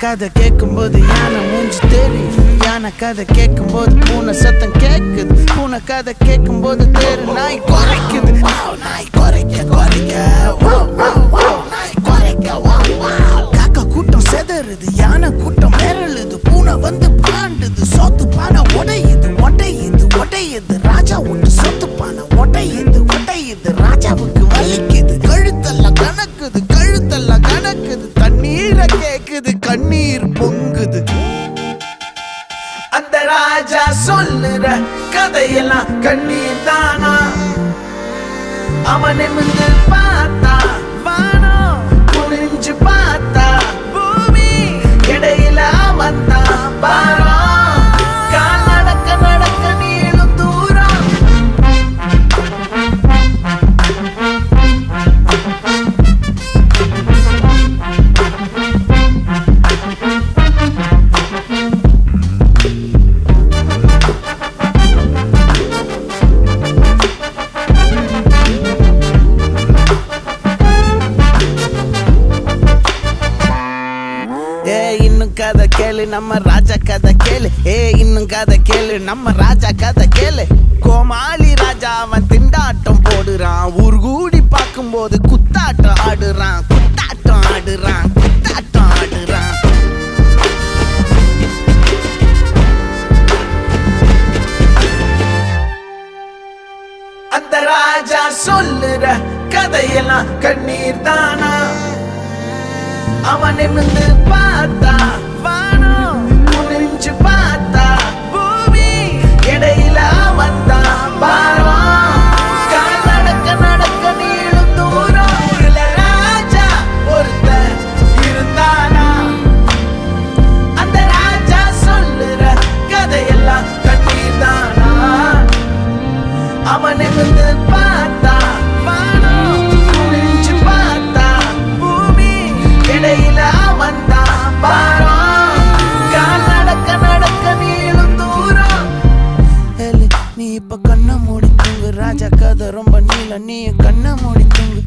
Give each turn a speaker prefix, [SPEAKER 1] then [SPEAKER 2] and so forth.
[SPEAKER 1] கதை கேட்கும்போது யானை மூஞ்சி தெரியுது. யானை கதை கேட்கும்போது பூனை சத்தம் கேட்குது. பூனை கதை கேட்கும்போது தேரு நாய் குறைக்குது. நாய் குறைக்க குறைக்க நாய் குறைக்க. காக்கா கூட்டம் செதறுது, யானை கூட்டம் மிரளுது. பூனை வந்து பாண்டுது, சொத்து பானை உடையுது உடையுது உடையுது. ராஜா விட்டு சொத்து பானை உடையுது உடையுது. ராஜாவுக்கு வலிக்குது, கழுத்தெல்லாம் கணக்குது கழுத்தெல்லாம் கணக்குது. தண்ணீரை கேக்குது, கண்ணீர் பொங்குது. அந்த ராஜா சொல்லுற கதையெல்லாம் கண்ணீர் தானா? அவன் நிமிர்ந்து பார்த்தா வானம், குனிஞ்சு பார்த்தா பூமி, இடையில அவன் தான் பாரம். கால் நடக்க நடக்க நீளும் தூரம். இன்னும் கதை கேளு, நம்ம ராஜா கதை கேளு. இன்னும் கதை கேளு, நம்ம ராஜா கதை கேளு. கோமாளி ராஜா அவன் திண்டாட்டம் போடுறான். ஊர் கூடி பார்க்கும்போது குத்தாட்டம் ஆடுறான் குத்தாட்டம் ஆடுறான் குத்தாட்டம் ஆடுறான். அந்த ராஜா சொல்லுற கதையெல்லாம் கண்ணீர் தானா? அவன் நிமிர்ந்து பார்த்தா வானம், குனிஞ்சு பார்த்தா பூமி, இடையில அவன் தான் பாரம். கால் நடக்க நடக்க நீளும் தூரம். ஊருல ராஜா ஒருத்தன் இருந்தானா? அந்த ராஜா சொல்லுற கதையெல்லாம் கண்ணீர் தானா? அவன் நிமிர்ந்து பார்த்தா வானம், குனிஞ்சு பார்த்தா பூமி, இடையில அவன் தான் பாரம். கால் நடக்க நடக்க நீளும் தூரம். நீ இப்ப கண்ண மூடி தூங்கு. ராஜா கதை ரொம்ப நீள, நீ கண்ண மூடி தூங்கு.